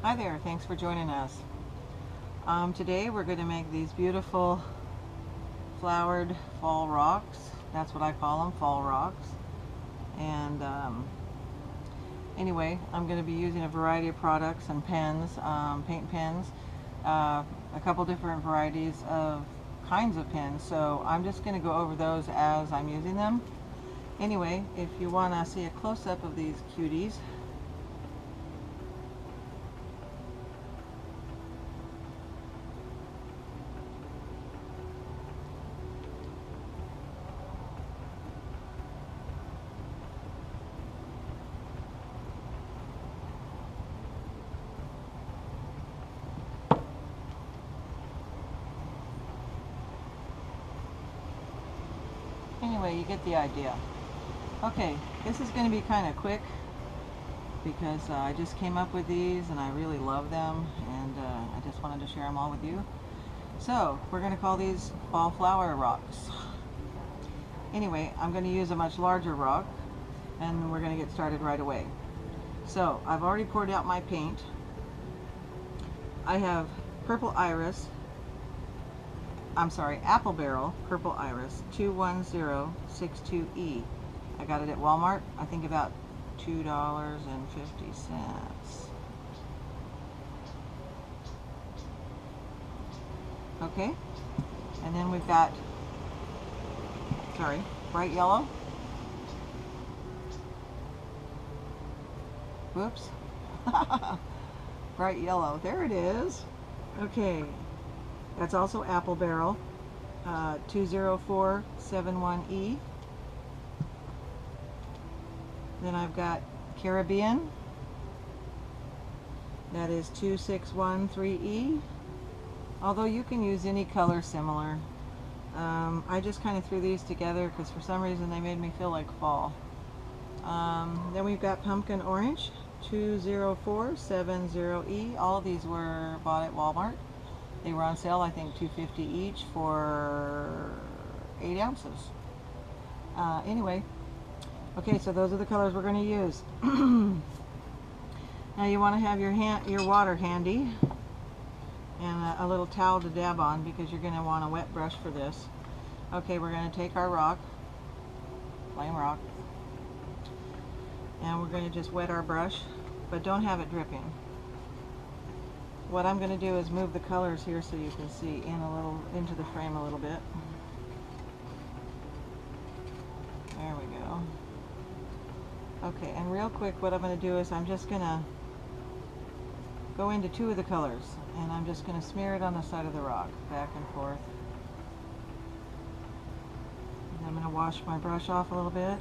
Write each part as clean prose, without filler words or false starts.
Hi there, thanks for joining us. Today we're going to make these beautiful flowered fall rocks. That's what I call them, fall rocks. And anyway, I'm going to be using a variety of products and pens, paint pens, a couple different varieties of kinds of pens. So I'm just going to go over those as I'm using them. Anyway, if you want to see a close-up of these cuties, anyway, you get the idea. Okay, this is going to be kind of quick because I just came up with these and I really love them, and I just wanted to share them all with you. So we're going to call these fall flower rocks. Anyway, I'm going to use a much larger rock and we're going to get started right away. So I've already poured out my paint. I have purple iris, apple barrel purple iris 21062E. I got it at Walmart, I think about $2.50. Okay, and then we've got, bright yellow. Whoops. Bright yellow, there it is. Okay, that's also apple barrel 20471E. Then I've got Caribbean, that is 2613E. Although you can use any color similar. I just kind of threw these together because for some reason they made me feel like fall. Then we've got Pumpkin Orange 20470E. All of these were bought at Walmart. They were on sale, I think $2.50 each for 8 ounces. Anyway, okay, so those are the colors we're going to use. Now you want to have your water handy and a little towel to dab on because you're going to want a wet brush for this. Okay, we're going to take our rock, plain rock, and we're going to just wet our brush, but don't have it dripping. What I'm going to do is move the colors here so you can see into the frame a little bit. There we go. Okay, and real quick what I'm going to do is I'm just going to go into 2 of the colors and I'm just going to smear it on the side of the rock, back and forth. And I'm going to wash my brush off a little bit.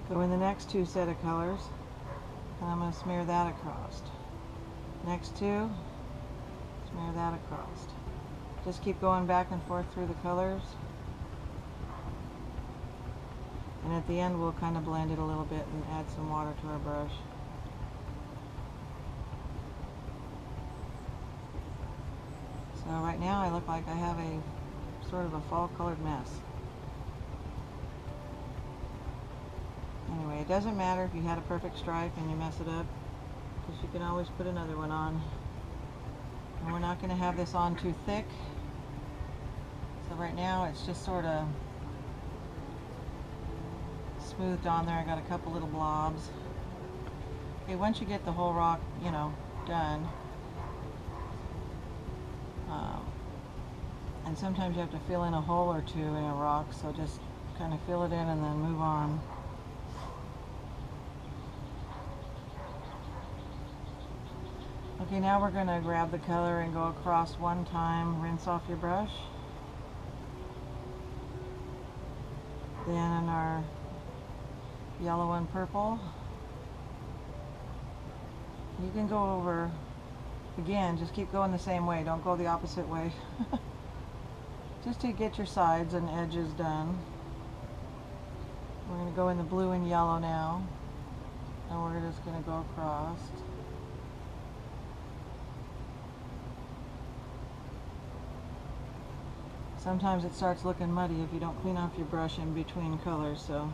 Go in the next 2 set of colors and I'm going to smear that across. Next 2, smear that across. Just keep going back and forth through the colors. And at the end we'll kind of blend it a little bit and add some water to our brush. So right now I look like I have a sort of a fall colored mess. Anyway, it doesn't matter if you had a perfect stripe and you mess it up, because you can always put another one on. And we're not going to have this on too thick. So right now it's just sort of smoothed on there. I got a couple little blobs. Okay, once you get the whole rock, done, and sometimes you have to fill in a hole or 2 in a rock, so just kind of fill it in and then move on. Okay, now we're going to grab the color and go across one time, rinse off your brush. Then in our yellow and purple, you can go over, again, just keep going the same way, don't go the opposite way. Just to get your sides and edges done. We're going to go in the blue and yellow now, and we're just going to go across. Sometimes it starts looking muddy if you don't clean off your brush in between colors, so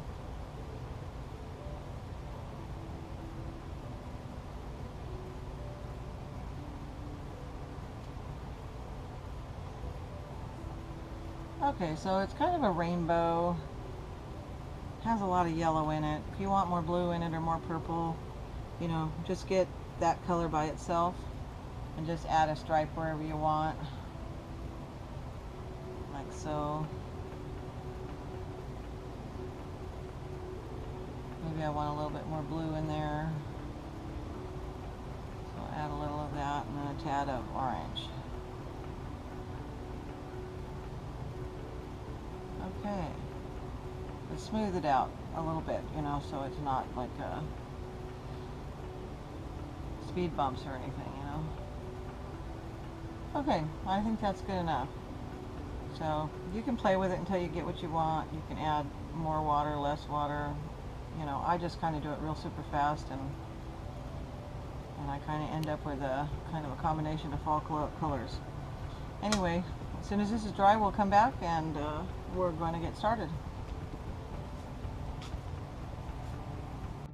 Okay, so it's kind of a rainbow. Has a lot of yellow in it. If you want more blue in it or more purple, you know, just get that color by itself and just add a stripe wherever you want, like so. Maybe I want a little bit more blue in there, so I'll add a little of that and then a tad of orange. Okay, but smooth it out a little bit, you know, so it's not like speed bumps or anything, you know. Okay, I think that's good enough. So you can play with it until you get what you want. You can add more water, less water. You know, I just kind of do it real super fast, and I kind of end up with a kind of a combination of fall colors. Anyway, as soon as this is dry, we'll come back and we're going to get started.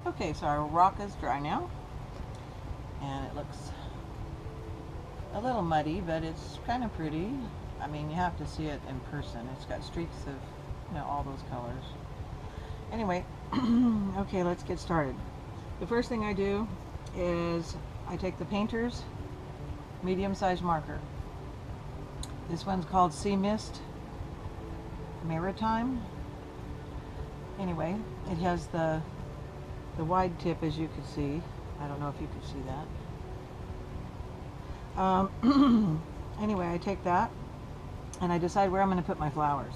Okay, so our rock is dry now, and it looks a little muddy, but it's kind of pretty. I mean, you have to see it in person. It's got streaks of, you know, all those colors. Anyway, okay, let's get started. The first thing I do is I take the painter's medium-sized marker. This one's called Sea Mist Maritime. Anyway, it has the wide tip, as you can see. I don't know if you can see that. Anyway, I take that and I decide where I'm going to put my flowers.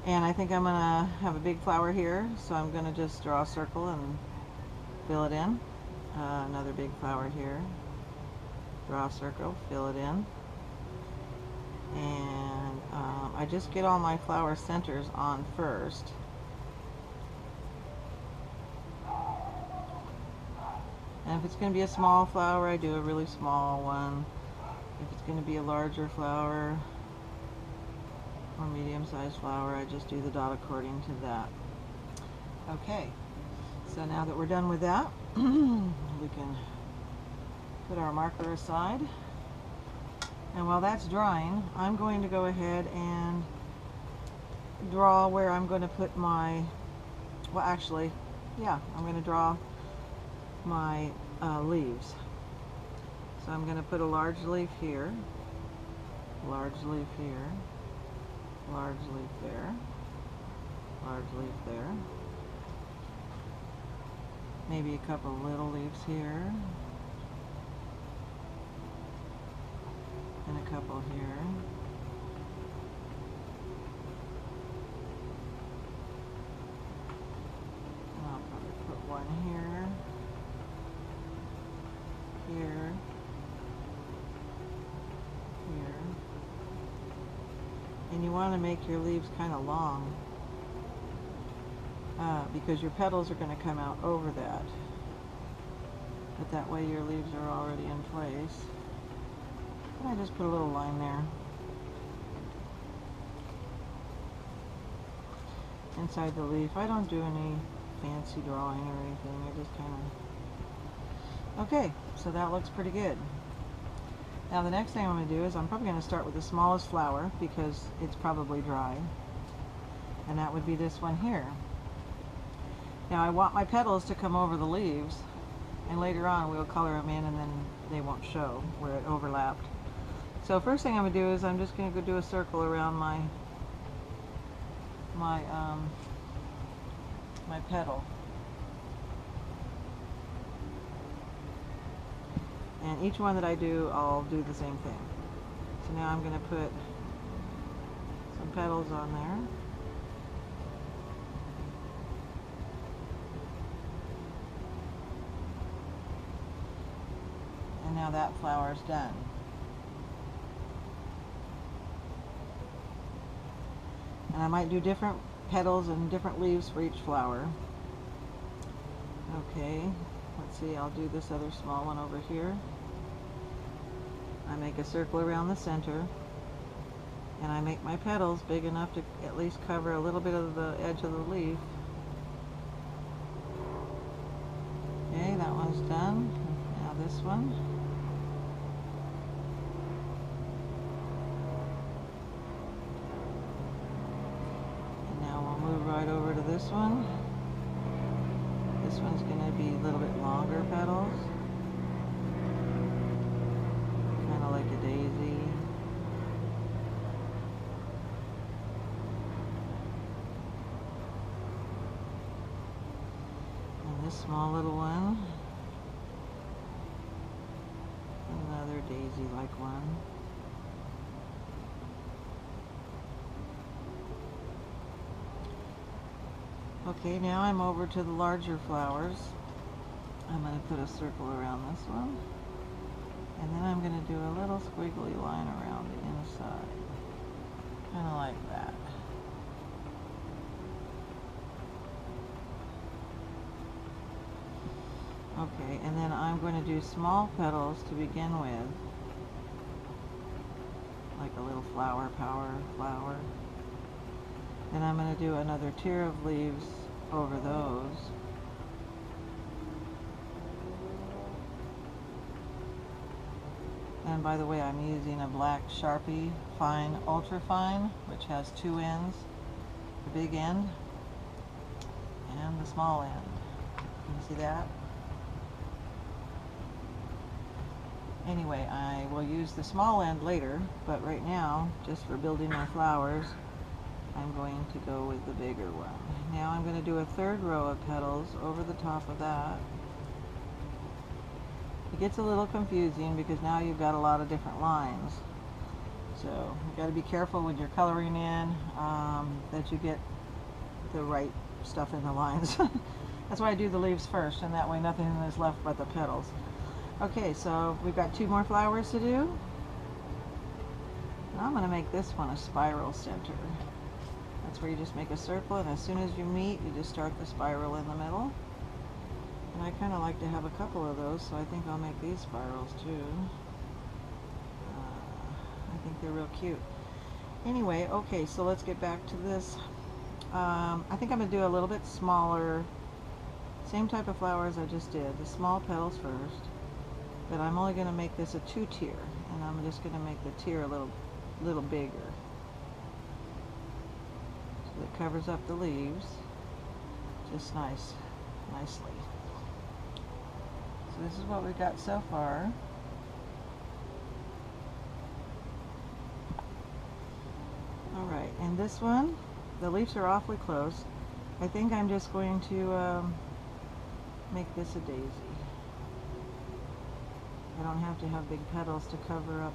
And I think I'm going to have a big flower here, so I'm going to just draw a circle and fill it in. Another big flower here. Draw a circle, fill it in. And I just get all my flower centers on first. And if it's going to be a small flower, I do a really small one. If it's going to be a larger flower or medium-sized flower, I just do the dot according to that. Okay, so now that we're done with that, we can put our marker aside. And while that's drying, I'm going to go ahead and draw where I'm going to put my, well actually, yeah, I'm going to draw my leaves. So I'm going to put a large leaf here, large leaf here, large leaf there, large leaf there, maybe a couple little leaves here, and a couple here. And I'll probably put one here, here, here. And you want to make your leaves kind of long because your petals are going to come out over that. But that way your leaves are already in place. And I just put a little line there. Inside the leaf. I don't do any fancy drawing or anything. I just kind of... Okay, so that looks pretty good. Now the next thing I'm going to do is I'm probably going to start with the smallest flower because it's probably dry. And that would be this one here. Now I want my petals to come over the leaves, and later on we'll color them in and then they won't show where it overlapped. So first thing I'm going to do is I'm just going to go do a circle around my petal. And each one that I do, I'll do the same thing. So now I'm going to put some petals on there. And now that flower is done. And I might do different petals and different leaves for each flower. Okay, let's see, I'll do this other small one over here. I make a circle around the center, and I make my petals big enough to at least cover a little bit of the edge of the leaf. Okay, that one's done. Now this one. this one. This one's going to be a little bit longer petals, kind of like a daisy. And this small little one, another daisy-like one. Okay, now I'm over to the larger flowers. I'm going to put a circle around this one, and then I'm going to do a little squiggly line around the inside, kind of like that. Okay, and then I'm going to do small petals to begin with, like a little flower power flower. Then I'm going to do another tier of leaves over those. And by the way, I'm using a black Sharpie Fine Ultra Fine, which has two ends, the big end and the small end. Can you see that? Anyway, I will use the small end later, but right now, just for building my flowers, I'm going to go with the bigger one. Now I'm going to do a third row of petals over the top of that. It gets a little confusing because now you've got a lot of different lines. So you've got to be careful when you're coloring in that you get the right stuff in the lines. That's why I do the leaves first, and that way nothing is left but the petals. Okay, so we've got two more flowers to do. Now I'm going to make this one a spiral center. That's where you just make a circle, and as soon as you meet, you just start the spiral in the middle. And I kind of like to have a couple of those, so I think I'll make these spirals too. I think they're real cute. Anyway, okay, so let's get back to this. I think I'm going to do a little bit smaller, same type of flowers I just did, the small petals first, but I'm only going to make this a 2-tier, and I'm just going to make the tier a little bigger. That covers up the leaves just nicely. So this is what we've got so far. Alright, and this one, the leaves are awfully close. I think I'm just going to make this a daisy. I don't have to have big petals to cover up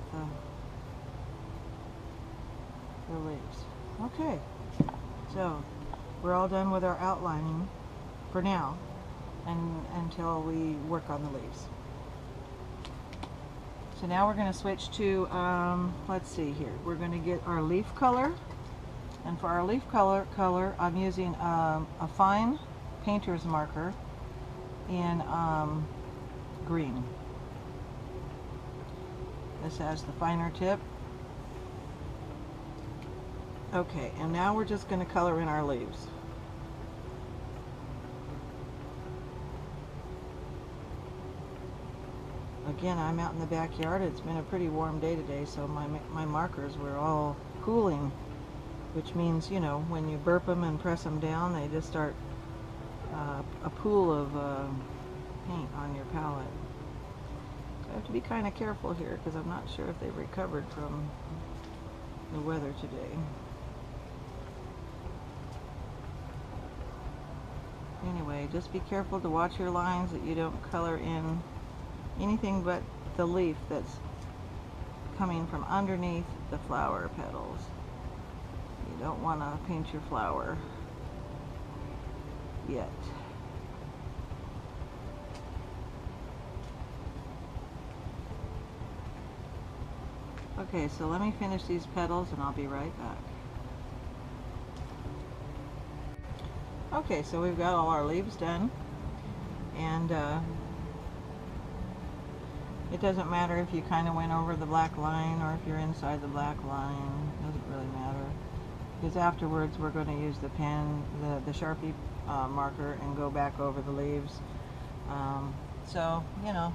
the leaves. Okay. So, we're all done with our outlining for now, and until we work on the leaves. So now we're going to switch to, let's see here, we're going to get our leaf color, and for our leaf color I'm using a fine painter's marker in green. This has the finer tip. Okay, and now we're just going to color in our leaves. Again, I'm out in the backyard. It's been a pretty warm day today, so my markers were all cooling, which means, you know, when you burp them and press them down, they just start a pool of paint on your palette. So I have to be kind of careful here because I'm not sure if they've recovered from the weather today. Anyway, just be careful to watch your lines that you don't color in anything but the leaf that's coming from underneath the flower petals. You don't want to paint your flower yet. Okay, so let me finish these petals and I'll be right back. Okay, so we've got all our leaves done, and it doesn't matter if you kind of went over the black line or if you're inside the black line. It doesn't really matter, because afterwards we're going to use the pen, the Sharpie marker, and go back over the leaves. So, you know,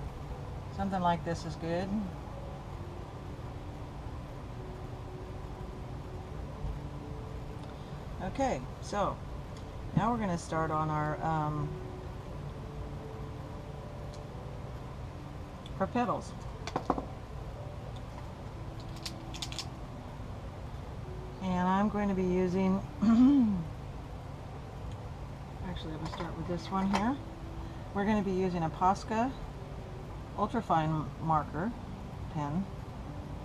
something like this is good. Okay, so Now we're going to start on our petals. And I'm going to be using, actually I'm going to start with this one here. We're going to be using a Posca ultrafine marker pen,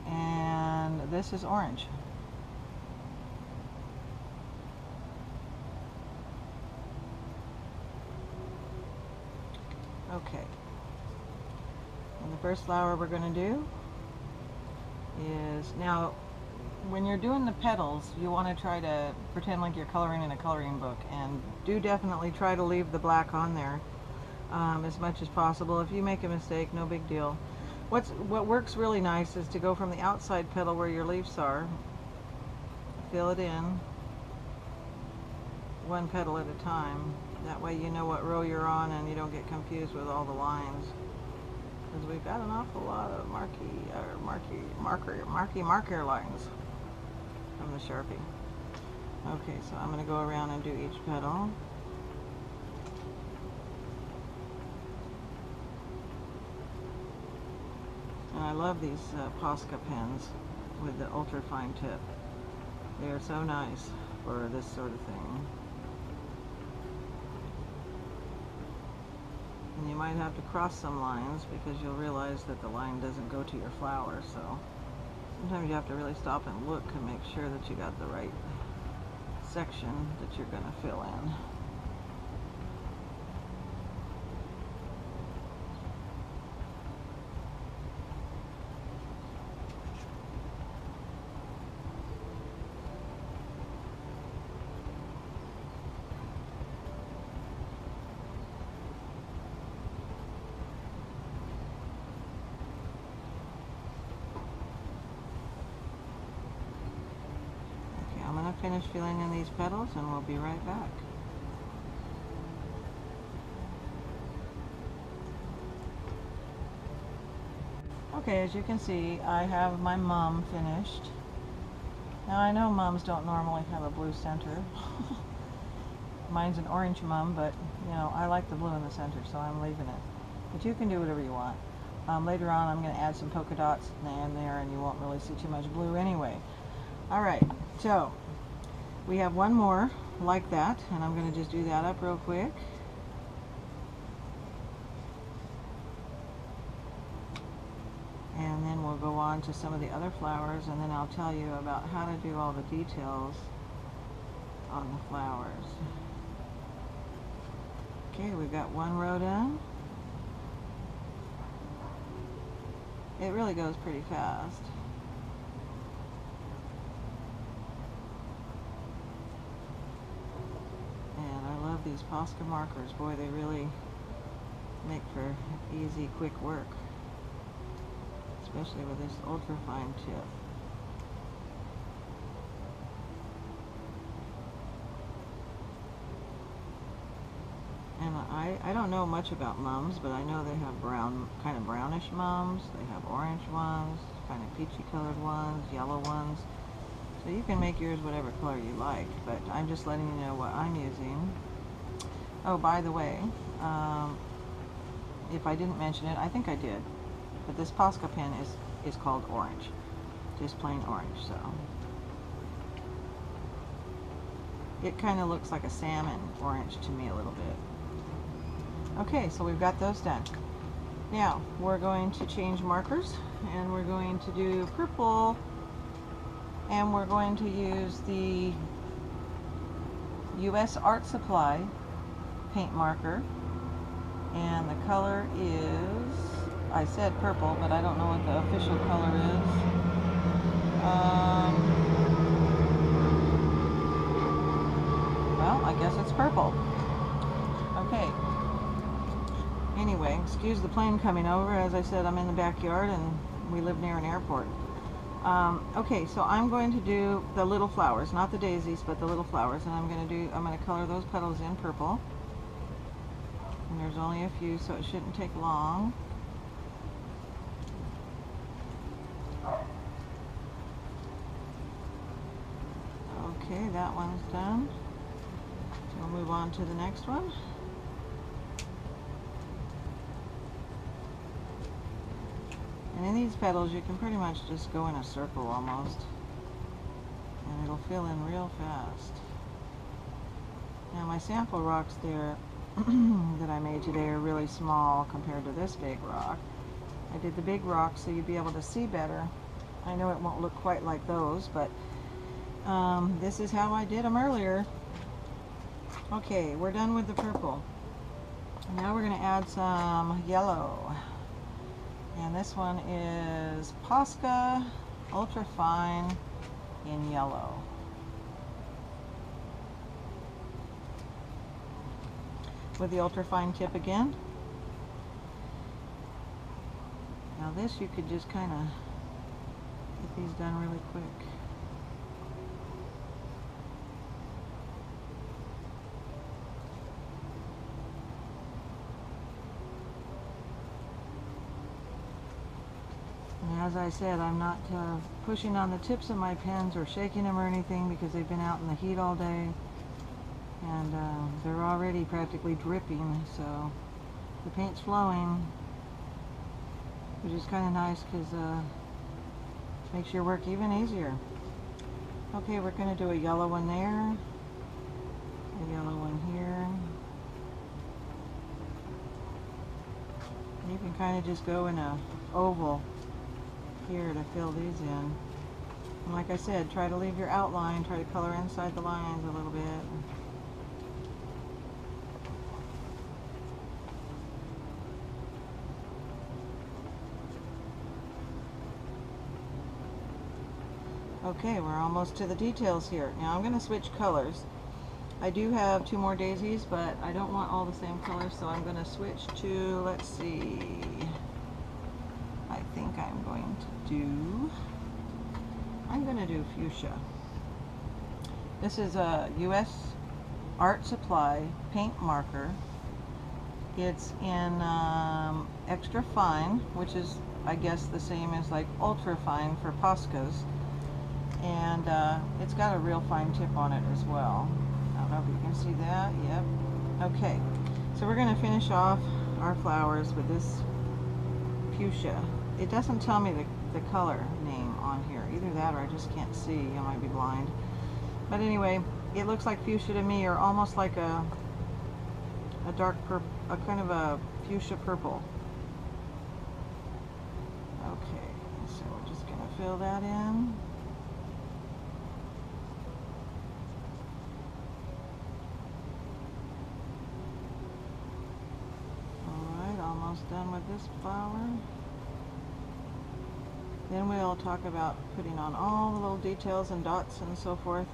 and this is orange. Okay, and the first flower we're going to do is, now when you're doing the petals, you want to try to pretend like you're coloring in a coloring book, and do definitely try to leave the black on there as much as possible. If you make a mistake, no big deal. What works really nice is to go from the outside petal where your leaves are, fill it in one petal at a time. That way you know what row you're on and you don't get confused with all the lines, because we've got an awful lot of marker lines from the Sharpie. Okay, so I'm going to go around and do each petal. And I love these Posca pens with the ultra fine tip. They're so nice for this sort of thing. And you might have to cross some lines because you'll realize that the line doesn't go to your flower, so sometimes you have to really stop and look and make sure that you got the right section that you're going to fill in. Finish filling in these petals and we'll be right back. Okay, as you can see, I have my mum finished. Now I know mums don't normally have a blue center. Mine's an orange mum, but you know, I like the blue in the center, so I'm leaving it. But you can do whatever you want. Later on I'm going to add some polka dots in there and you won't really see too much blue anyway. Alright, so we have one more like that, and I'm going to just do that up real quick. And then we'll go on to some of the other flowers, and then I'll tell you about how to do all the details on the flowers. Okay, we've got one row done. It really goes pretty fast. These Posca markers, boy, they really make for easy, quick work, especially with this ultra fine tip. And I don't know much about mums, but I know they have brown, kind of brownish mums, they have orange ones, kind of peachy colored ones, yellow ones. So you can make yours whatever color you like, but I'm just letting you know what I'm using. Oh, by the way, if I didn't mention it, I think I did, but this Posca pen is called orange, just plain orange. So it kind of looks like a salmon orange to me a little bit. Okay, so we've got those done. Now we're going to change markers, and we're going to do purple, and we're going to use the US Art Supply paint marker, and the color is, I said purple, but I don't know what the official color is. Well, I guess it's purple. Okay. Anyway, excuse the plane coming over. As I said, I'm in the backyard and we live near an airport. Okay, so I'm going to do the little flowers, not the daisies, but the little flowers, and I'm going to color those petals in purple. And there's only a few, so it shouldn't take long. Okay, that one's done. We'll move on to the next one. And in these petals you can pretty much just go in a circle almost, and it'll fill in real fast. Now my sample rocks there that I made today are really small compared to this big rock. I did the big rock so you'd be able to see better. I know it won't look quite like those, but this is how I did them earlier. Okay, we're done with the purple. Now we're going to add some yellow. And this one is Posca Ultra Fine in yellow. With the ultra fine tip again. Now this you could just kind of get these done really quick. And as I said, I'm not pushing on the tips of my pens or shaking them or anything because they've been out in the heat all day. And they're already practically dripping, so the paint's flowing, which is kind of nice because it makes your work even easier. Okay, we're going to do a yellow one there, a yellow one here. And you can kind of just go in a oval here to fill these in. And like I said, try to leave your outline, try to color inside the lines a little bit. Okay, we're almost to the details here. Now I'm going to switch colors. I do have 2 more daisies, but I don't want all the same colors, so I'm going to switch to, let's see, I think I'm going to do fuchsia. This is a U.S. Art Supply paint marker. It's in extra fine, which is, I guess, the same as like ultra fine for Poscas. And it's got a real fine tip on it as well. I don't know if you can see that. Yep. Okay, so we're going to finish off our flowers with this fuchsia. It doesn't tell me the color name on here. Either that or I just can't see. I might be blind. But anyway, it looks like fuchsia to me, or almost like a dark purple, a kind of a fuchsia purple. Okay, so we're just going to fill that in. Done with this flower. Then we'll talk about putting on all the little details and dots and so forth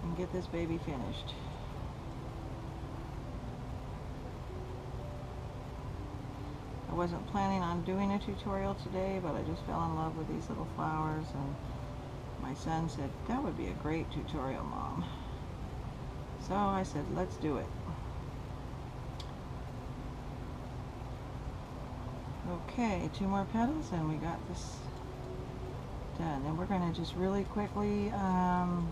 and get this baby finished. I wasn't planning on doing a tutorial today, but I just fell in love with these little flowers, and my son said that would be a great tutorial, Mom. So I said, let's do it. Okay, 2 more petals and we got this done. And we're going to just really quickly, now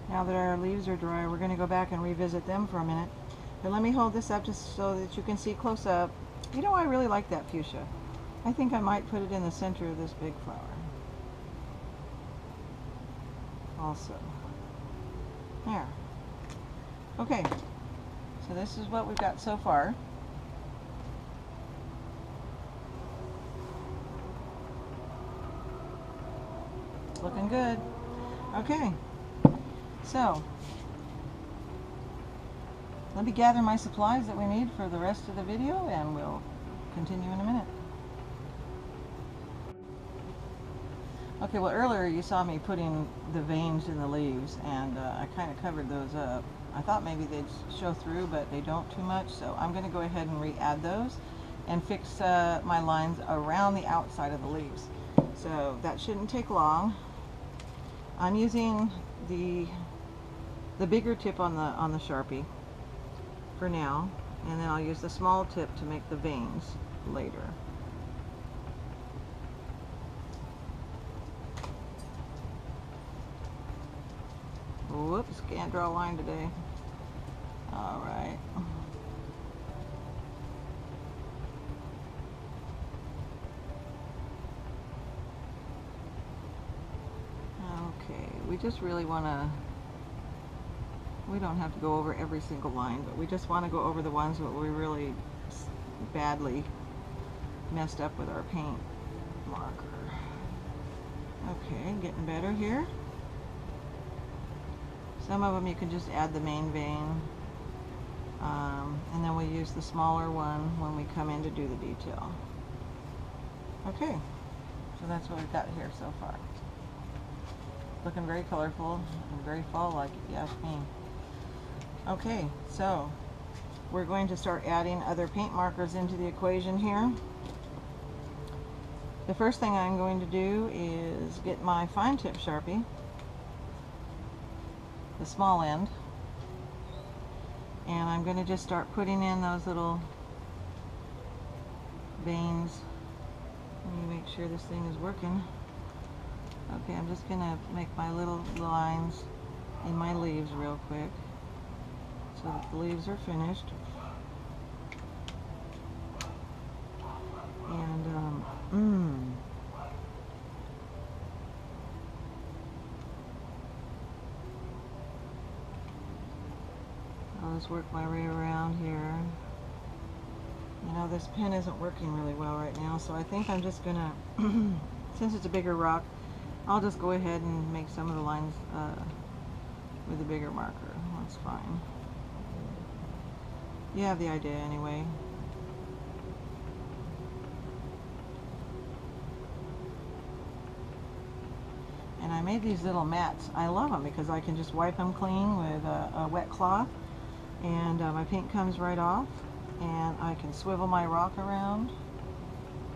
that our leaves are dry, we're going to go back and revisit them for a minute. But let me hold this up just so that you can see close up. You know, I really like that fuchsia. I think I might put it in the center of this big flower also. There. Okay, so this is what we've got so far. Looking good. Okay, so let me gather my supplies that we need for the rest of the video, and we'll continue in a minute. Okay, well, earlier you saw me putting the veins in the leaves, and I kind of covered those up. I thought maybe they'd show through, but they don't too much, so I'm going to go ahead and re-add those and fix my lines around the outside of the leaves. So that shouldn't take long. I'm using the bigger tip on the Sharpie for now, and then I'll use the small tip to make the veins later. Whoops, can't draw a line today. All right. Okay, we just really want to, we don't have to go over every single line, but we just want to go over the ones that we really badly messed up with our paint marker. Okay, getting better here. Some of them you can just add the main vein, and then we use the smaller one when we come in to do the detail. Okay, so that's what we've got here so far. Looking very colorful and very fall-like, if you ask me. Okay, so we're going to start adding other paint markers into the equation here. The first thing I'm going to do is get my fine tip Sharpie, the small end, and I'm going to just start putting in those little veins. Let me make sure this thing is working. Okay, I'm just going to make my little lines in my leaves real quick so that the leaves are finished. And I'll just work my way around here. You know, this pen isn't working really well right now, so I think I'm just gonna, since it's a bigger rock, I'll just go ahead and make some of the lines with a bigger marker. That's fine. You have the idea anyway. And I made these little mats. I love them because I can just wipe them clean with a wet cloth, and my paint comes right off, and I can swivel my rock around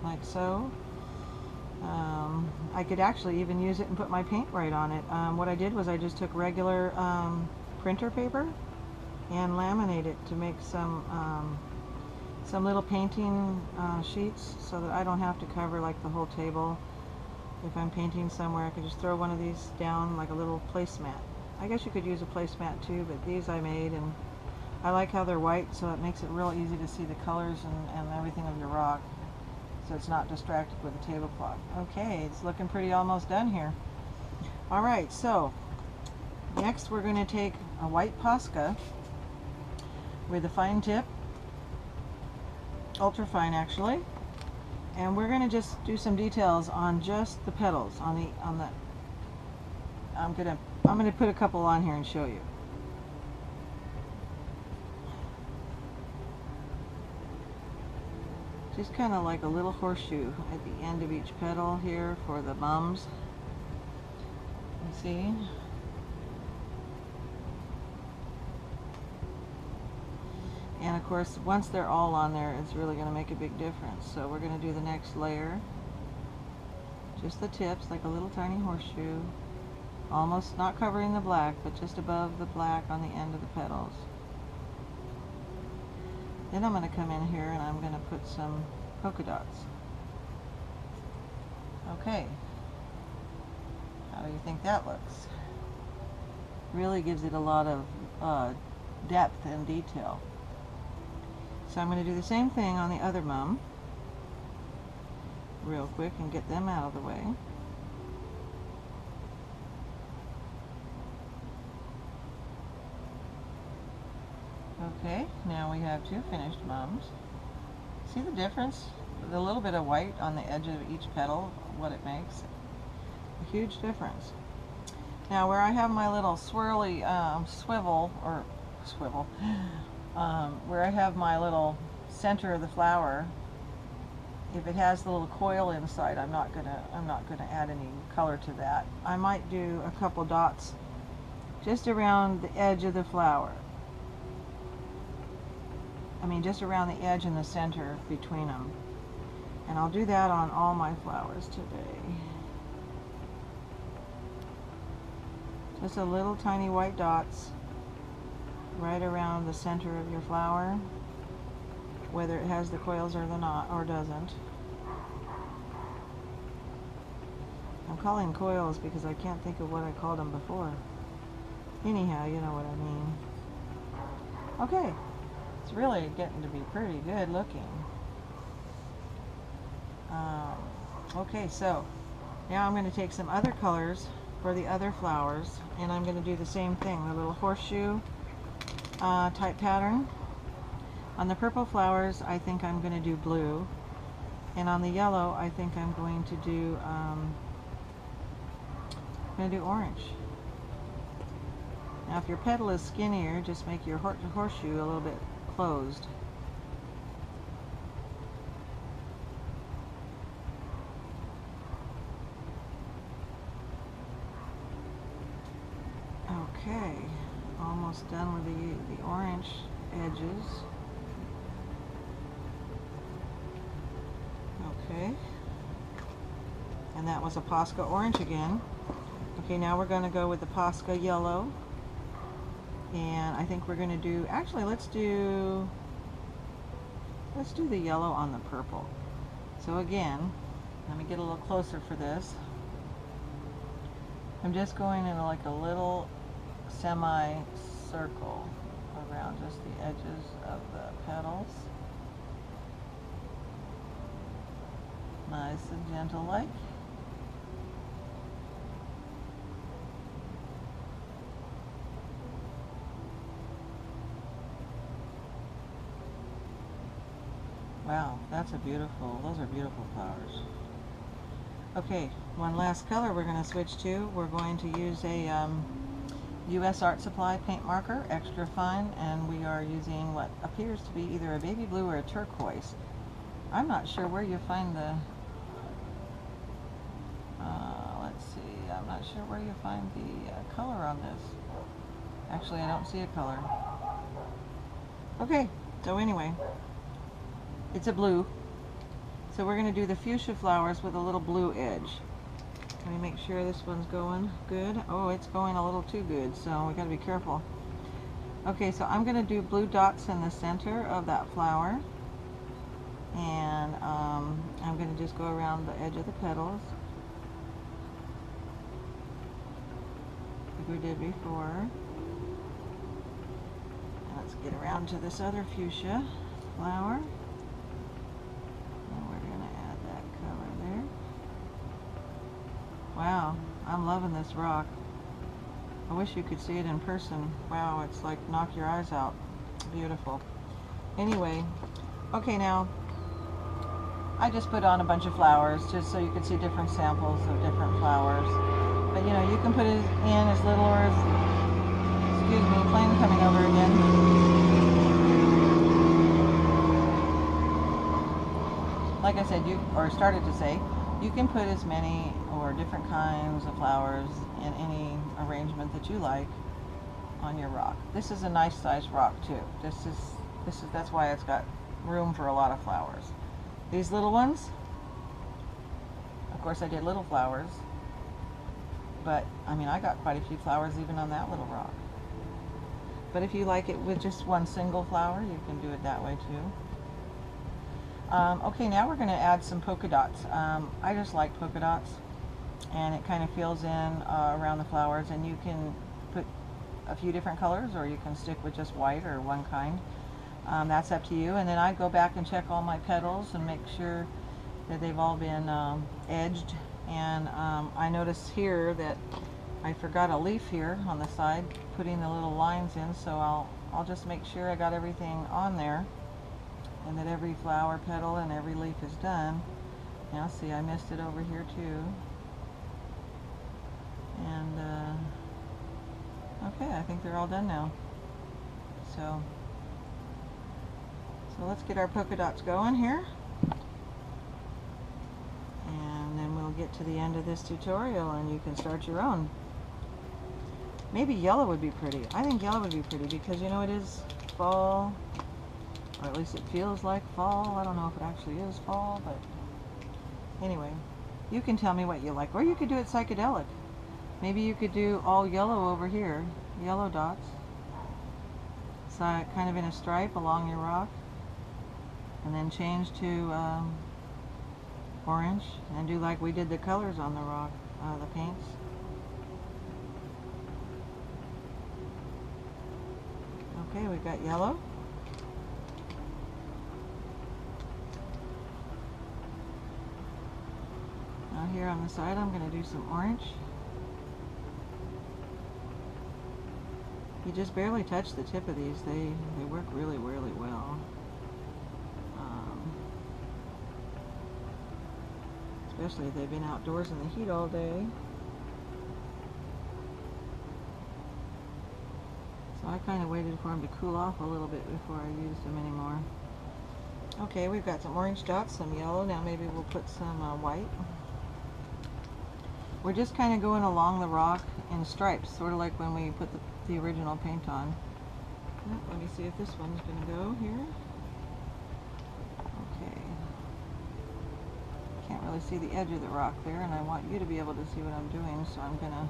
like so. I could actually even use it and put my paint right on it. What I did was I just took regular printer paper and laminated it to make some little painting sheets so that I don't have to cover like the whole table. If I'm painting somewhere, I could just throw one of these down like a little placemat. I guess you could use a placemat too, but these I made, and I like how they're white, so it makes it real easy to see the colors and everything of your rock, so it's not distracted with a tablecloth. Okay, it's looking pretty almost done here. Alright, so next we're going to take a white Posca with a fine tip, ultra fine actually, and we're going to just do some details on just the petals on the I'm going to put a couple on here and show you. Just kind of like a little horseshoe at the end of each petal here for the mums. You see? And of course, once they're all on there, it's really going to make a big difference. So we're going to do the next layer. Just the tips, like a little tiny horseshoe. Almost not covering the black, but just above the black on the end of the petals. Then I'm going to come in here and I'm going to put some polka dots. Okay. How do you think that looks? Really gives it a lot of depth and detail. So I'm going to do the same thing on the other mum real quick and get them out of the way. Okay, now we have two finished mums. See the difference? The little bit of white on the edge of each petal, what it makes. A huge difference. Now where I have my little swirly swivel, where I have my little center of the flower, if it has the little coil inside, I'm not gonna add any color to that. I might do a couple dots just around the edge of the flower. I mean, just around the edge and the center between them. And I'll do that on all my flowers today. Just a little tiny white dots right around the center of your flower, whether it has the coils or doesn't. I'm calling coils because I can't think of what I called them before. Anyhow, you know what I mean. Okay, it's really getting to be pretty good looking. Um, okay, so now I'm going to take some other colors for the other flowers, and I'm going to do the same thing, the little horseshoe type pattern. On the purple flowers, I think I'm going to do blue, and on the yellow, I think I'm going to do orange. Now, if your petal is skinnier, just make your horseshoe a little bit closed. Okay, almost done with the orange edges. Okay, and that was a Posca orange again. Okay, now we're going to go with the Posca yellow, and I think we're going to do, actually let's do the yellow on the purple. So again, let me get a little closer for this. I'm just going in like a little semi-circle around just the edges of the petals. Nice and gentle like. Wow, those are beautiful flowers. Okay, one last color we're going to switch to. We're going to use a U.S. Art Supply paint marker, extra fine, and we are using what appears to be either a baby blue or a turquoise. I'm not sure where you find the, let's see, I'm not sure where you find the color on this. Actually, I don't see a color. Okay, so anyway, it's a blue. So we're going to do the fuchsia flowers with a little blue edge. Let me make sure this one's going good. Oh, it's going a little too good, so we got to be careful. Okay, so I'm going to do blue dots in the center of that flower, and I'm going to just go around the edge of the petals like we did before. And let's get around to this other fuchsia flower. Wow, I'm loving this rock. I wish you could see it in person. Wow, it's like knock your eyes out. Beautiful. Anyway, okay, now I just put on a bunch of flowers just so you could see different samples of different flowers. But you know, you can put it in as little or as, excuse me, plane coming over again. Like I said, started to say, you can put as many or different kinds of flowers in any arrangement that you like on your rock. This is a nice sized rock too. That's why it's got room for a lot of flowers. These little ones, of course I did little flowers, but I mean I got quite a few flowers even on that little rock. But if you like it with just one single flower, you can do it that way too. Okay, now we're going to add some polka dots. I just like polka dots, and it kind of fills in around the flowers, and you can put a few different colors, or you can stick with just white or one kind. That's up to you. And then I go back and check all my petals and make sure that they've all been edged. And I notice here that I forgot a leaf here on the side, putting the little lines in, so I'll just make sure I got everything on there, and that every flower petal and every leaf is done. Now see, I missed it over here too. And okay, I think they're all done now. So let's get our polka dots going here, and then we'll get to the end of this tutorial and you can start your own. Maybe yellow would be pretty. I think yellow would be pretty because, you know, it is fall, or at least it feels like fall. I don't know if it actually is fall, but anyway, you can tell me what you like. Or you could do it psychedelic. Maybe you could do all yellow over here, yellow dots, so kind of in a stripe along your rock, and then change to orange, and do like we did the colors on the rock, the paints. Okay, we've got yellow. Now here on the side I'm going to do some orange. You just barely touch the tip of these. They work really, really well. Especially if they've been outdoors in the heat all day. So I kind of waited for them to cool off a little bit before I used them anymore. Okay, we've got some orange dots, some yellow. Now maybe we'll put some white. We're just kind of going along the rock in stripes, sort of like when we put the original paint on. Let me see if this one's going to go here. Okay. Can't really see the edge of the rock there, and I want you to be able to see what I'm doing, so I'm going to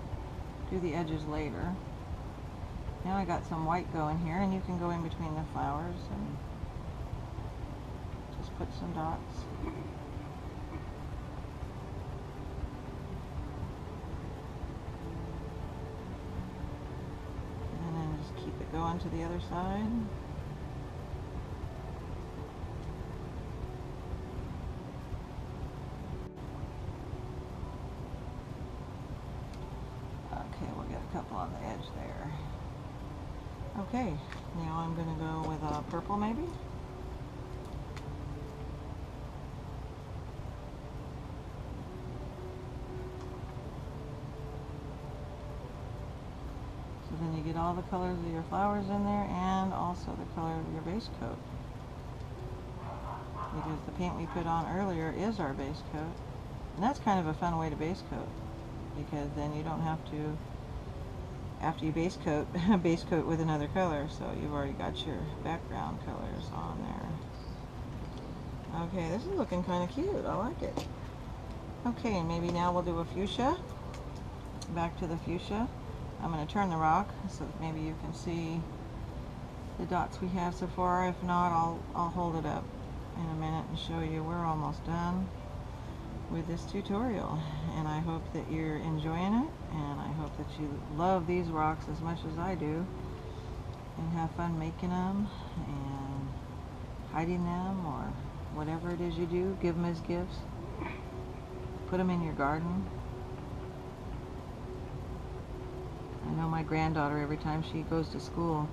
do the edges later. Now I got some white going here, and you can go in between the flowers and just put some dots. And then just keep it going to the other side. Okay, we'll get a couple on the edge there. Okay, now I'm going to go with purple maybe. So then you get all the colors of your flowers in there and also the color of your base coat. Because the paint we put on earlier is our base coat. And that's kind of a fun way to base coat. Because then you don't have to, after you base coat with another color, so you've already got your background colors on there. Okay, this is looking kind of cute. I like it. Okay, maybe now we'll do a fuchsia. Back to the fuchsia. I'm going to turn the rock so that maybe you can see the dots we have so far. If not, I'll hold it up in a minute and show you. We're almost done with this tutorial, and I hope that you're enjoying it, and I hope that you love these rocks as much as I do and have fun making them and hiding them, or whatever it is you do. Give them as gifts, put them in your garden. I know my granddaughter, every time she goes to school,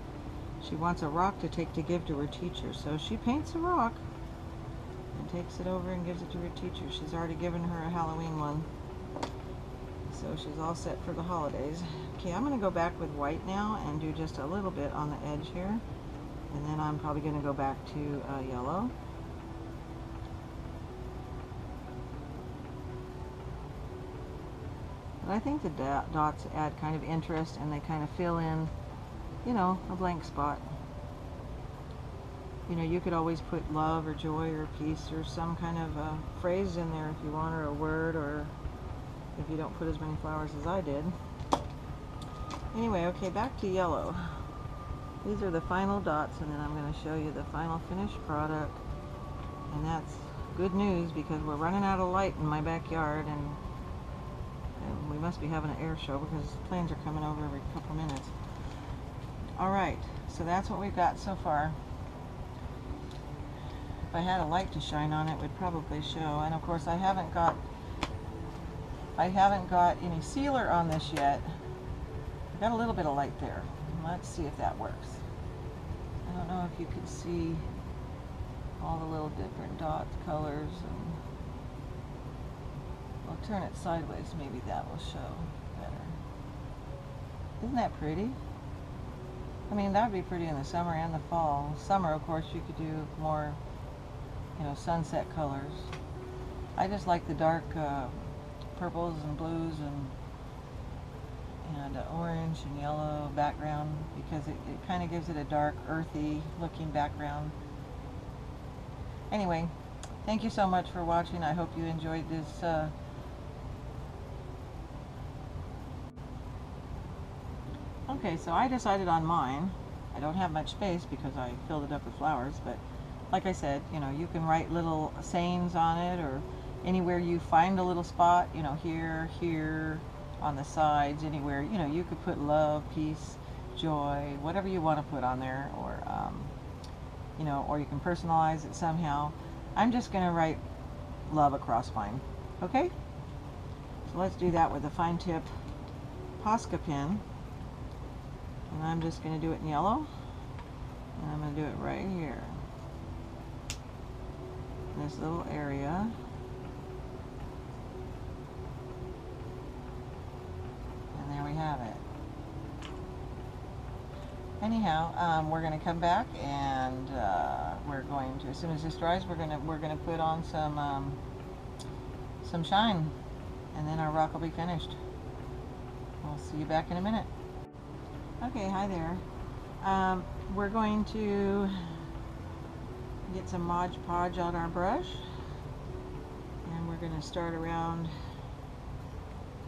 she wants a rock to take to give to her teacher, so she paints a rock and takes it over and gives it to her teacher. She's already given her a Halloween one, so she's all set for the holidays. Okay, I'm going to go back with white now and do just a little bit on the edge here, and then I'm probably going to go back to yellow. But I think the dots add kind of interest, and they kind of fill in, you know, a blank spot. You know, you could always put love or joy or peace or some kind of phrase in there if you want, or a word, or if you don't put as many flowers as I did. Anyway, okay, back to yellow. These are the final dots, and then I'm going to show you the final finished product. And that's good news, because we're running out of light in my backyard, and we must be having an air show because planes are coming over every couple minutes. Alright, so that's what we've got so far. If I had a light to shine on it, it would probably show. And of course I haven't got any sealer on this yet. I've got a little bit of light there. Let's see if that works. I don't know if you can see all the little different dots, colors, and I'll turn it sideways, maybe that will show better. Isn't that pretty? I mean, that would be pretty in the summer and the fall. Summer, of course, you could do more, you know, sunset colors. I just like the dark purples and blues and orange and yellow background, because it kind of gives it a dark, earthy looking background. Anyway, thank you so much for watching. I hope you enjoyed this Okay, so I decided on mine. I don't have much space because I filled it up with flowers, but like I said, you know, you can write little sayings on it, or anywhere you find a little spot, you know, here, on the sides, anywhere, you know, you could put love, peace, joy, whatever you want to put on there, or you know, or you can personalize it somehow. I'm just going to write love across mine. Okay? So let's do that with a fine tip Posca pen. And I'm just going to do it in yellow. And I'm going to do it right here. This little area. And there we have it. Anyhow, we're going to come back and we're going to, as soon as this dries, we're going to put on some shine, and then our rock will be finished. We'll see you back in a minute. Okay, hi there. We're going to get some Mod Podge on our brush, and we're going to start around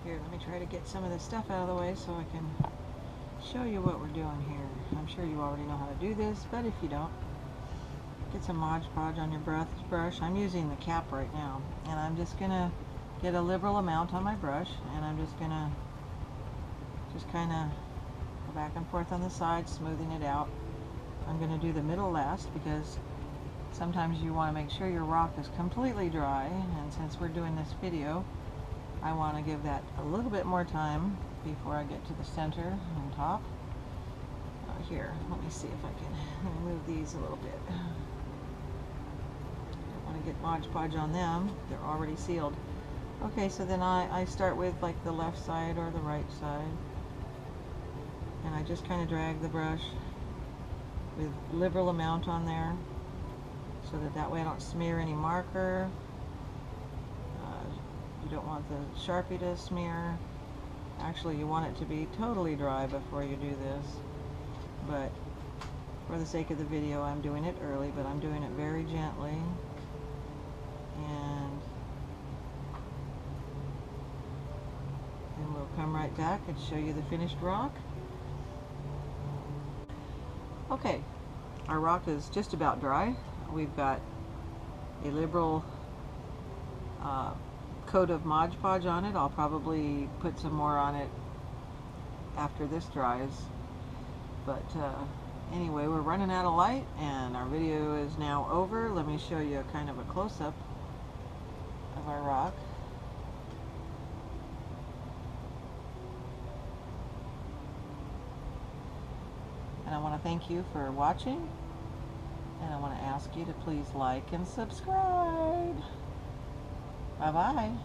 here. Let me try to get some of this stuff out of the way so I can show you what we're doing here. I'm sure you already know how to do this, but if you don't, get some Mod Podge on your brush. I'm using the cap right now, and I'm just gonna get a liberal amount on my brush, and I'm just gonna kind of go back and forth on the sides, smoothing it out. I'm gonna do the middle last because sometimes you want to make sure your rock is completely dry, and since we're doing this video, I want to give that a little bit more time before I get to the center and top. Here, let me see if I can move these a little bit. I don't want to get Mod Podge on them. They're already sealed. Okay, so then I start with like the left side or the right side. And I just kind of drag the brush with liberal amount on there so that way I don't smear any marker. You don't want the Sharpie to smear. Actually, you want it to be totally dry before you do this, but for the sake of the video, I'm doing it early, but I'm doing it very gently. And then we'll come right back and show you the finished rock. Okay, our rock is just about dry. We've got a liberal coat of Mod Podge on it. I'll probably put some more on it after this dries. But anyway, we're running out of light and our video is now over. Let me show you a kind of a close-up of our rock. And I want to thank you for watching, and I want to ask you to please like and subscribe. Bye-bye.